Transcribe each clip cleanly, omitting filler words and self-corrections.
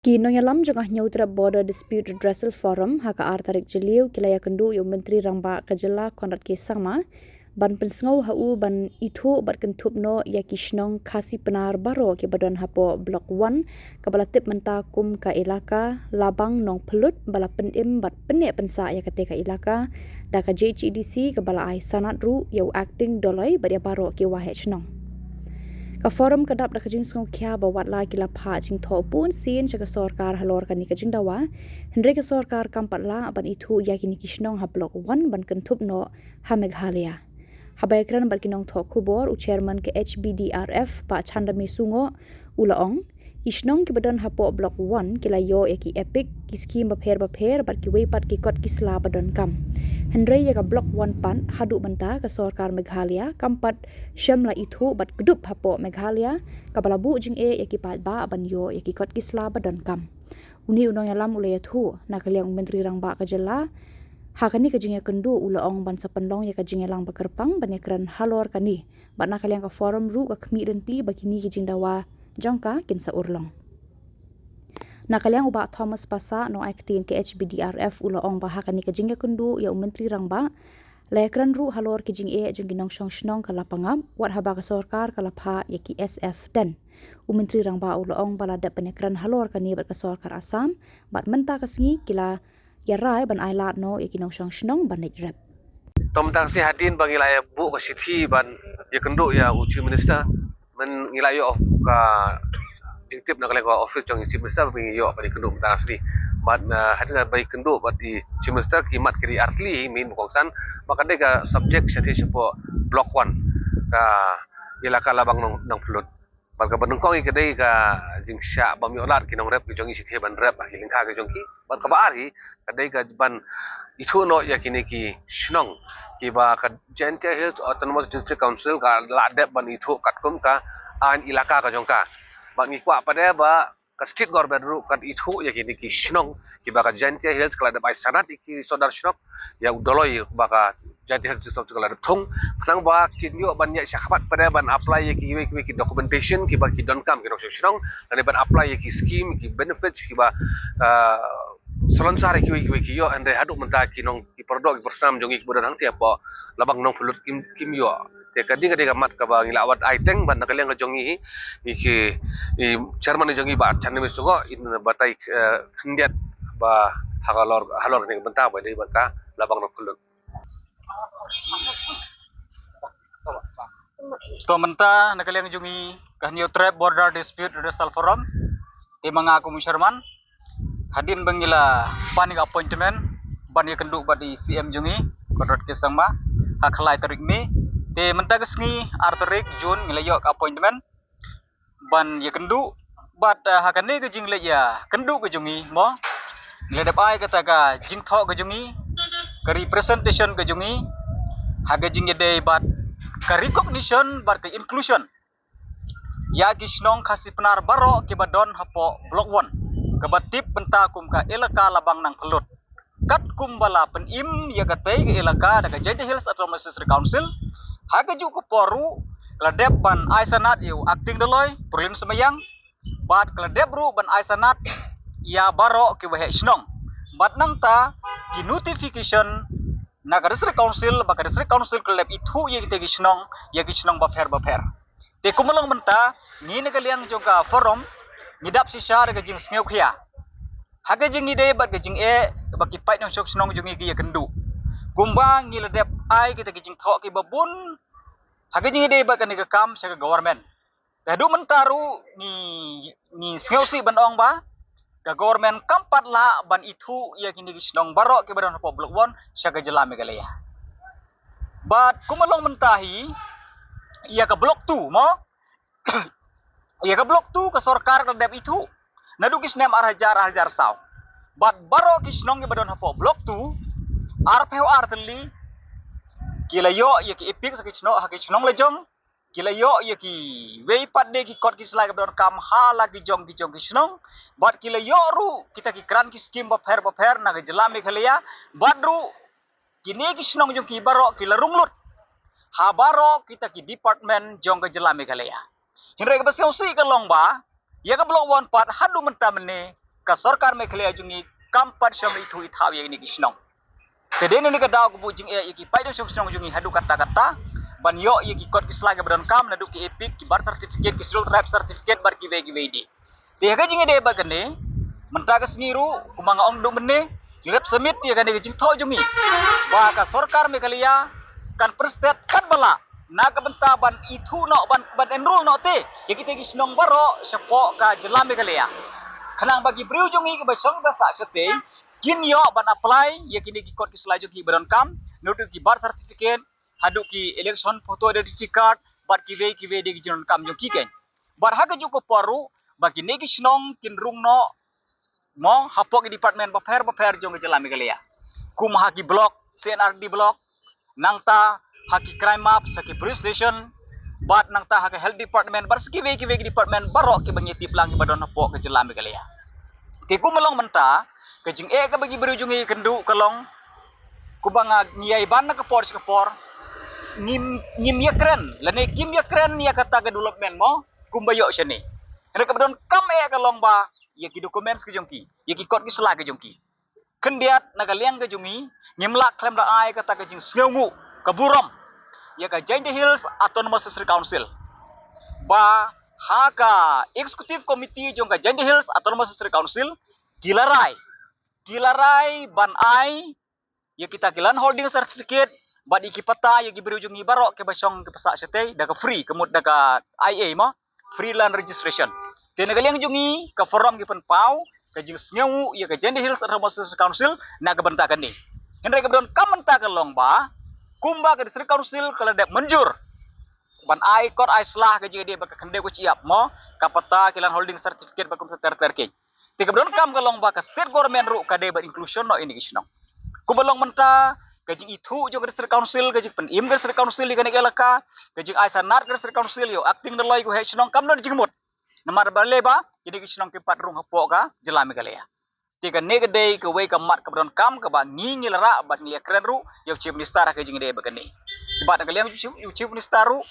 Kino yalam jengah nyautra Border Dispute Redressal Forum haka tarik jeliu kilaya kendu yu Menteri Rangba Kajela Konrad K. Sangma ban pensngau hau ban itu bat kentup no ya kishnong kasi penar baro ke badan hapo Blok 1 kabala tip menta kum ka ilaka labang nong pelut bala penim bat penek pensa ya kate ka ilaka da ka JHEDC kabala ai sanat ru yu acting doloi badia baro ke wahet nong. Ka forum kadap da kajing sngau kya bawat la kila pha jing tho pun sin chaka sorkar halor kani kajing dawa hendre ka sorkar kampat la ban itu yakini kishnong ha Blok 1 ban kentup no ha Meghalaya. Habaikran barkinong tho kubor u chairman ke HBDRF pa Chandame Sungo ulaong kishnong ki badan hapo Blok 1 kila yo eki epic ki skim bapher bar ki weipat ki kot kisla badan kam hendre ya ka Blok 1 pan hadu banta ka sorkar Meghalaya kampat shamla itu bat gedup hapo Meghalaya kabala bu jing eki pat ba ban yo eki kot kisla badan kam uni unong yalam ulaya thu nakaliang Menteri Rangba Kajela hakani kajingya kendu ulaong ban sapenlong ya kajingya lang bakerpang banekran halor kani bat nakaliang ka forum ru ka khmi renti bakini kijing dawa jangka kinsa urlong nakaliang uba Thomas Pasa no acting ke HBDRF ulaong ba hakani kajingya kendu ya Menteri Rangba lekran ru halor kijing jungginong shnong kalapangam wat haba ka sorkar kalapha yaki SF dan Menteri Rangba ulaong balada penekran halor kani bat ka sorkar Assam bat menta kasngi kila yarai ban ailat no yakinong shnong ban rep Tom tangsi hadin bang ilaya bu ka sithi ban ya kenduk ya uchi minister men ilayo of ka dingtip na kala ka office jong chief minister bang yo pa kenduk tangsi ban hadin bai kenduk bat di chief minister kimat kiri artli min bukongsan maka de ka subject sithi sepo Blok 1 ka ilaka labang nang pelut ban ka benungkong i kedai ka jingsha bam yo lat kinong rep jong sithi ban rep hilingkha ka jongki ban ka baari kadai ka ban itu no yakini ki shnong ki ba ka Jaintia Hills Autonomous District Council ka ladep ban itu katkum ka an ilaka ka jongka ba ngi kwa pada ba ka street government ru kan itu yakini ki shnong ki ba ka Jaintia Hills ka ladep ai sanat iki sodar shnok ya udoloi ba ka Jaintia Hills District ka ladep thung khnang ba kinyo ban ya syakhabat pada ban apply ki documentation ki ba ki donkam ki shnong dan ban apply ki scheme ki benefits ki ba Selansar kiwi yo andre haduk menta kinong ki perdok ki persam jongi ki bodan hang tiapa labang nong fulut kim yo te kading kading mat ka bang ilawat aiteng ban nakaliang ka jongi ki chairman jongi ba channe mesugo in batai khndiat ba halor ni benta ba dei baka labang nong fulut to menta nakaliang jongi kahnyo trap border dispute redressal forum te mga komisarman hadin bangila paning appointment bani kenduk badi CM jungi Konrad K. Sangma hakhlai tarik me te mentagasngi tarik Jun ngilayok appointment ban ya kenduk bat hakane ke jing ya kenduk ke jungi mo ngiladap ai kata ka jing tho ke jungi ka representation ke jungi haga jing de bat ka recognition bat ka inclusion ya kisnong khasi penar baro ke badon hapo Blok 1 kabatip benta kum ka ilaka labang nang kelut kat kum bala penim ya katei ke ilaka daga Jaintia Hills Autonomous District Council haga ju ko poru ladep ban ai sanat yu acting doloi purlim semayang bat ladep ru ban ai sanat ya baro ke wahe snong bat nang ta ki notification naga district council baka district council kelep itu ye te gisnong ya gisnong bapher te kumalong benta ni nagaliang juga forum ngidap si syar ga jing sngeuk khia haga jing ide bat ga jing baki pai nong sok snong jungi ki ya kendu kumbang ngi ledep ai kita jing tho ki babun haga jing ide bat kan ga kam sa government dadu mentaru ni sngeuk si ban ong ba ga government kampat la ban itu ya kini snong baro ki badan Blok 1 sa ga jela Meghalaya bat kumalong mentahi ya ka Blok 2 mo ya ka Blok 2 ka sorkar ka dep itu nadu kisnem hajar saw bat baro kisnong badon hapo Blok 2 arpeu arteli kilayo ya ki ipik sa kisnong lejong kilayo ya ki weipat de ki kot kislai ka badon kam hala ki jong kisnong bat kilayo ru kita ki kran ki skim bapher na ga jela Meghalaya bat ru kini kisnong jong ki baro kilarunglut ha baro kita ki department jong ka jela Meghalaya Hindra ka basyaw si ka long ba ya ka Blok 1 pat hadu mentamene ka sarkar Meghalaya jungi kampat syam itu ithaw yang ni kisnong tede ni ka daw ko bujing iki paidong syam jungi hadu kata-kata ban yo iki kot kisla ga badon kam nadu ki epic ki bar certificate ki sul tribe certificate bar ki vegi te ga jingi de ba kene menta ka sengiru kumanga ong do mene rep summit ya kan jing tho jungi ba ka sarkar Meghalaya kan perstet kan bala na ka benta ban itu no ban enroll no te ya kita kisnong baro sepo ka jelam Meghalaya kanang bagi priu jungi ke basong da sa sete kin yo ban apply ya kini ki kot ki selaju ki baron kam nodu ki bar certificate hadu ki election photo identity card bar ki ve de ki jon kam jo ki ken bar ha ju ko paru bagi ne ki snong kin rung no mo hapok ki department ba fair jong ke jelam Meghalaya kum ha ki block CNRD block nangta ha ki crime map sa ki police station bat nang ta ha health department bar ski ve department barok ki bangi tip lang ki badon po ke jelam Meghalaya ti ku melong menta ke jing ka bagi berujungi kendu kalong ku banga ngiai ban na kapor ngim ya keren lane kim ya keren ya kata ke development mo kumbayo syane ene ka badon kam kalong ba ya ki documents ke jongki ya ki kot ki sela ke jongki kendiat na kaliang ke jungi ngimlak klem da ai kata ke jing sngungu kaburam ya ka Jainti Hills Autonomous District Council ba haka executive committee jong ka Jainti Hills Autonomous District Council gilarai ban ai ya kita gilan holding certificate bad iki pata ya gibru jong ibaro ke basong ke pasa sete da ka free kemut da ka IA mo free land registration tena kaliang jongi ka forum gi pau ka jing sngu ya ka Jainti Hills Autonomous District Council na ka bentakan ni henry ka don kamenta ka long ba kumba ke district council kalau dek menjur ban ai kot ai slah ke jadi baka kende ko ciap mo kapata kilan holding certificate bakum ter ke tiga don kam kalong baka state government ru ka de ba inclusion no ini kisno kubalong menta ke jing itu jo ke district council ke jing penim ke district council di kanek elaka ke jing ai sanat ke district council yo acting the loy ko he kisno kam no jingmut namar bale ba jadi kisno ke pat rung hapo ka jelam Meghalaya tiga negede ke we ka mat ka don kam ka ba ngingil ra ba ngi keren ru yo chief minister ka jing de ba kene ba na kaliang chief minister ru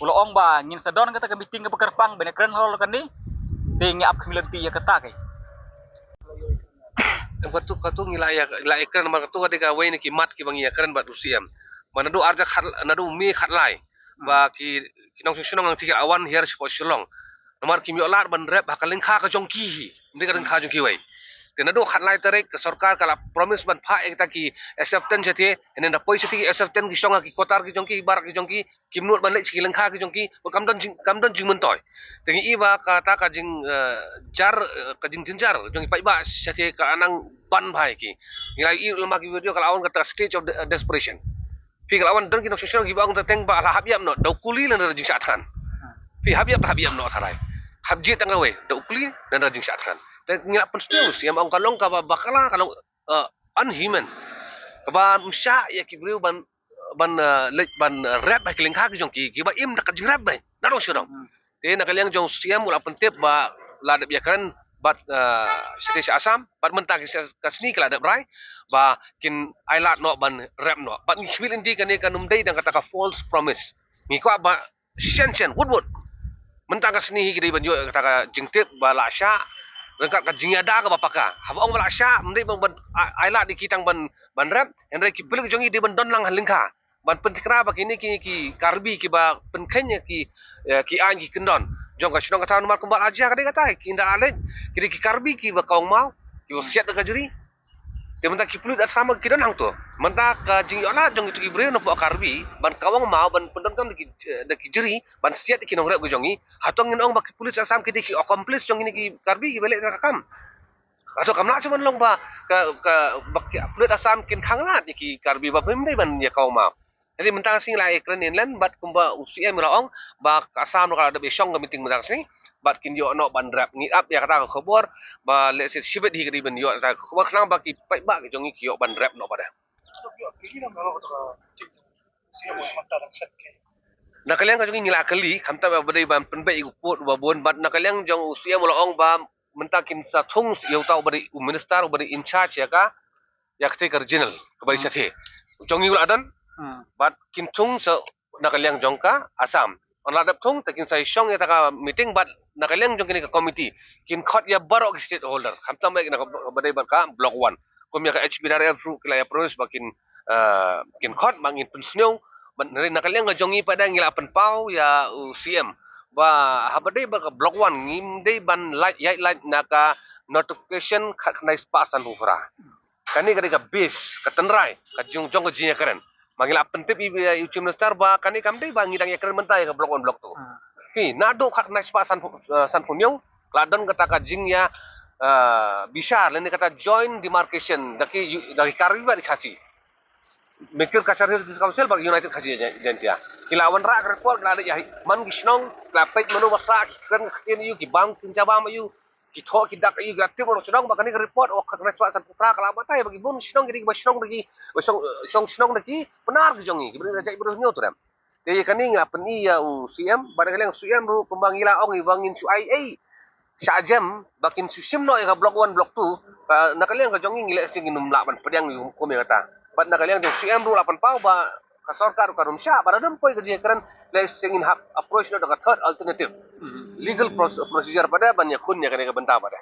ulo ong ba ngin sadon kata ka meeting ka bekerpang bene keren hol kan ni tingi ap kemilanti ya kata ke katu ngilaya keren ma katu ka we ni ki mat ki bangi keren ba usiam manadu arja khat nadu mi khat lai ba ki kinong sunong ang tiga awan hier sport shulong nomor kimi olar ban rep hakaling kha ka jongki ndi ka kha jongki we tenado khatlai tarek sarkar kala promise ban pha ekta ki acceptance jati enen da poise ti acceptance ki songa ki kotar ki jongki bar ki jongki kimnut ban lek ki lengkha ki jongki kamdon jing mentoy tengi iba kata ka jing jar ka jing jinjar jongi pai ba jati ka anang ban bhai ki ngai i lama ki video kala awan kata stage of desperation fi kala awan don ki no sosio ki bang teng ba ala habiam no do kuli lan jing sathan fi habiam no tharai habji tangawe do kuli lan jing sathan ngilap penstius yang ang kalong ka bakala kalong unhuman kaban msya ya kibriu ban rap ba kiling khak jong ki ba im nak rap ba na dong syudong te na kaliang jong siam mula pentep ba ladap ya kan bat seti asam bat mentang kasni kala dap rai ba kin ailat no ban rap no bat ngil indi kan kanum dai dang kata ka false promise ngi ko ba shen wood mentang kasni hi ban yo kata ka jingtep ba la sya rengkat ka jingada ka bapaka haba ong mala sya mendai ban ailat di kitang ban rap enre ki beli jongi di ban don lang halingka ban pentikra ba kini ki karbi ki ba penkenya ki an ki kendon jong ka sunong ka nomor kembal aja ka kata ki nda alen ki karbi ki ba kaung mau ki siat ka jeri te menta ki pulut sama ki don hang tu menta ka jing yola jong itu ki bre no karbi ban kawang mau ban pendon kam ki jeri ban siat ki nong rap ka jongi hatong ngin ong ba ki pulut asam ki accomplice jong ini ki karbi ki balik ka kam atau kamla cuman long ba ka pulut asam kin khanglat ki karbi ba pemdai ban ya kaung mau jadi mentang sing lai keren lan bat kumba usia miraong ba kasam kalau ada besong ke meeting mentang sing bat kin yo no ban rap ngi up ya kata khabar ba le se shibet hi kri ban yo ta khabar khang ba ki pai ba ki jongi ki yo ban rap no pada na kaliang ka jongi ngila kali khamta ba badai ban penbai upot ba bon bat na kaliang jong usia miraong ba mentakin sa thung yo tau bari minister bari in charge ya ka ya kte original ka bai sathe jongi ul adan bat kintung sa nakaliang jongka asam on ladap thung takin sai shong ya taka meeting bat nakaleng jong kini ka committee kin khot ya barok stakeholder hamtam mai na badai bat ka block 1 kum ya ka HBRF ru kila ya pros bakin kin khot mangin pensneu ban nakaleng jongi pada ngila pen pau ya CM ba habadai ba ka block 1 ngim dei ban light naka notification khat nai spasan hufra kani ka base ka tenrai ka jong ka jinya keren mangila pentip ibu Chief Minister ba kani kamdei ba ngidang ya keren mentai ka block 1 block 2 ki nado khat nai spasan san punyong ladon kata ka jingnya bisa leni kata joint demarcation dari kariba dikasih mikir kasar di council bagi United kasih jantia kilawan rak report la ya man gisnong la pet manu basa kan kini yu ki bang pinjaba mayu ki tho ki dak yu gatti mo sedang bakani report o khat respa san putra kala mata bagi bun snong gidi basnong bagi song snong daki benar gijongi ki beri jai bro nyoto ram te kani ngapen iya CM barang yang CM ru kembang ila ong ibangin su IA sajam bakin susim no ya block 1 block 2 nakaliang ka jongi ngile sing inum laban pedang yu ko me kata bat nakaliang jong CM ru lapan pau ba ka sarkar ka rumsya baradam koi ka jekaran le sing in approach no ka third alternative legal procedure pada banyak kun ya ka benta pada